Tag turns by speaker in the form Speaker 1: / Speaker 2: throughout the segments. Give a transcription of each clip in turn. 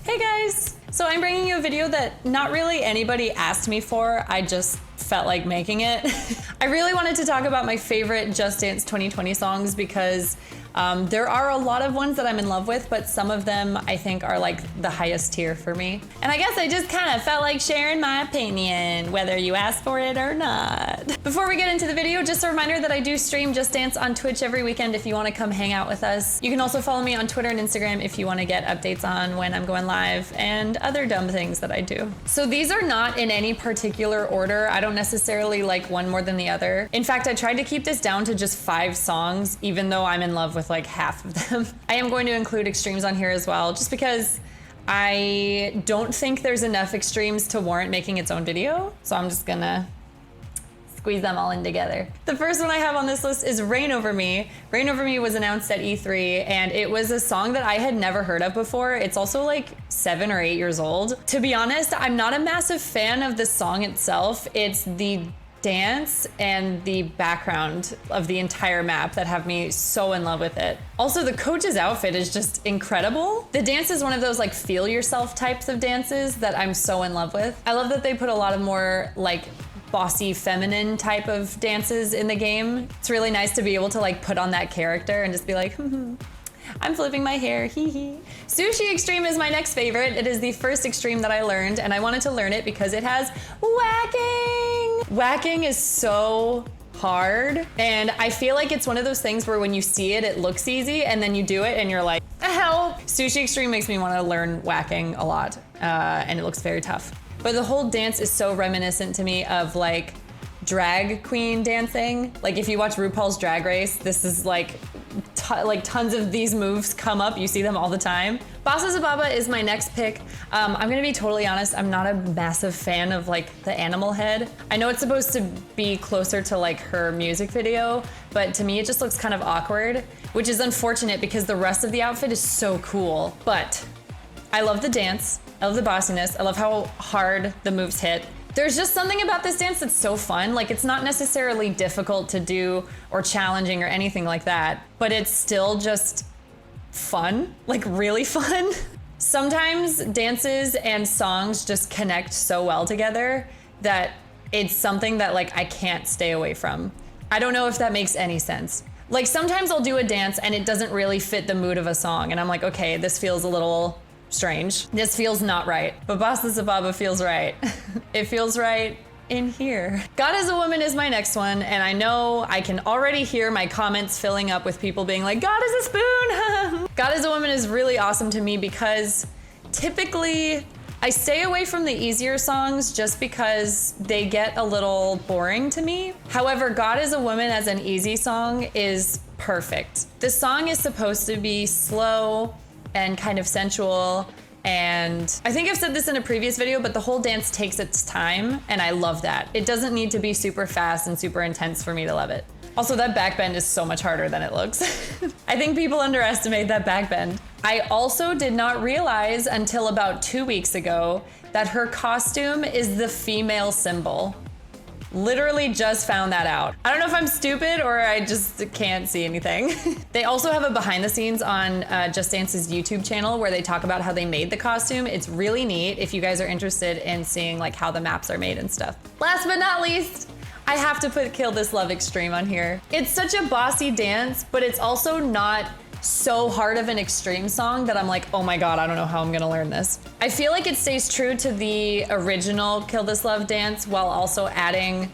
Speaker 1: Hey guys! So I'm bringing you a video that not really anybody asked me for, I just felt like making it. I really wanted to talk about my favorite Just Dance 2020 songs because there are a lot of ones that I'm in love with, but some of them I think are like the highest tier for me. And I guess I just kind of felt like sharing my opinion, whether you asked for it or not. Before we get into the video, just a reminder that I do stream Just Dance on Twitch every weekend if you want to come hang out with us. You can also follow me on Twitter and Instagram if you want to get updates on when I'm going live and other dumb things that I do. So these are not in any particular order. I don't necessarily like one more than the other. In fact, I tried to keep this down to just 5 songs, even though I'm in love with like half of them. I am going to include extremes on here as well, just because I don't think there's enough extremes to warrant making its own video. So I'm just gonna squeeze them all in together. The first one I have on this list is Rain Over Me. Rain Over Me was announced at E3 and it was a song that I had never heard of before. It's also like 7 or 8 years old. To be honest, I'm not a massive fan of the song itself. It's the dance and the background of the entire map that have me so in love with it. Also, the coach's outfit is just incredible. The dance is one of those like feel yourself types of dances that I'm so in love with. I love that they put a lot of more like bossy feminine type of dances in the game. It's really nice to be able to like put on that character and just be like, I'm flipping my hair, hee hee. Sushi Extreme is my next favorite. It is the first extreme that I learned, and I wanted to learn it because it has whacking. Whacking is so hard, and I feel like it's one of those things where when you see it, it looks easy, and then you do it, and you're like, help. Sushi Extreme makes me want to learn whacking a lot, and it looks very tough. But the whole dance is so reminiscent to me of like drag queen dancing. Like if you watch RuPaul's Drag Race, this is like tons of these moves come up. You see them all the time. Sababa is my next pick. I'm gonna be totally honest, I'm not a massive fan of like the animal head. I know it's supposed to be closer to like her music video, but to me it just looks kind of awkward, which is unfortunate because the rest of the outfit is so cool. But I love the dance, I love the bossiness, I love how hard the moves hit. There's just something about this dance that's so fun. Like it's not necessarily difficult to do or challenging or anything like that, but it's still just fun, like really fun. Sometimes dances and songs just connect so well together that it's something that like I can't stay away from. I don't know if that makes any sense. Like sometimes I'll do a dance and it doesn't really fit the mood of a song and I'm like, okay, this feels a little strange. This feels not right, but Sababa feels right. It feels right in here. God is a Woman is my next one, and I know I can already hear my comments filling up with people being like, God is a spoon. God is a Woman is really awesome to me because typically I stay away from the easier songs just because they get a little boring to me. However, God is a Woman as an easy song is perfect. The song is supposed to be slow and kind of sensual, and I think I've said this in a previous video, but the whole dance takes its time, and I love that. It doesn't need to be super fast and super intense for me to love it. Also, that backbend is so much harder than it looks. I think people underestimate that backbend. I also did not realize until about 2 weeks ago that her costume is the female symbol. Literally just found that out. I don't know if I'm stupid or I just can't see anything. They also have a behind the scenes on Just Dance's YouTube channel where they talk about how they made the costume. It's really neat if you guys are interested in seeing like how the maps are made and stuff. Last but not least, I have to put Kill This Love Extreme on here. It's such a bossy dance, but it's also not so hard of an extreme song that I'm like, oh my God, I don't know how I'm gonna learn this. I feel like it stays true to the original Kill This Love dance while also adding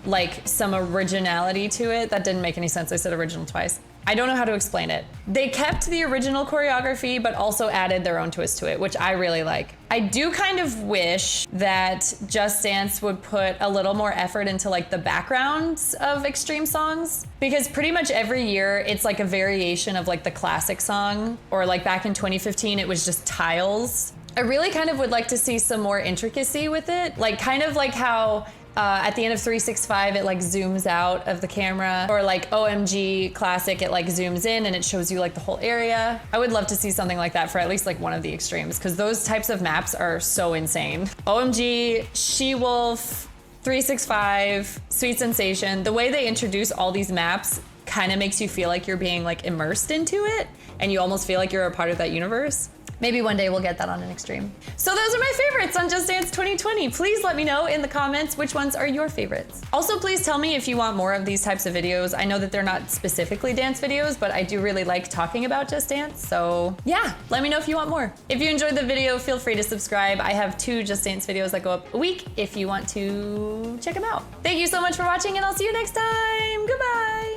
Speaker 1: like some originality to it. That didn't make any sense, I said original twice. I don't know how to explain it. They kept the original choreography, but also added their own twist to it, which I really like. I do kind of wish that Just Dance would put a little more effort into like the backgrounds of extreme songs, because pretty much every year it's like a variation of like the classic song, or like back in 2015, it was just tiles. I really kind of would like to see some more intricacy with it, like kind of like how at the end of 365, it like zooms out of the camera, or like OMG Classic, it like zooms in and it shows you like the whole area. I would love to see something like that for at least like one of the extremes, because those types of maps are so insane. OMG, She-Wolf, 365, Sweet Sensation, the way they introduce all these maps kind of makes you feel like you're being like immersed into it, and you almost feel like you're a part of that universe. Maybe one day we'll get that on an Extreme. So those are my favorites on Just Dance 2020. Please let me know in the comments which ones are your favorites. Also, please tell me if you want more of these types of videos. I know that they're not specifically dance videos, but I do really like talking about Just Dance. So yeah, let me know if you want more. If you enjoyed the video, feel free to subscribe. I have 2 Just Dance videos that go up a week if you want to check them out. Thank you so much for watching, and I'll see you next time. Goodbye.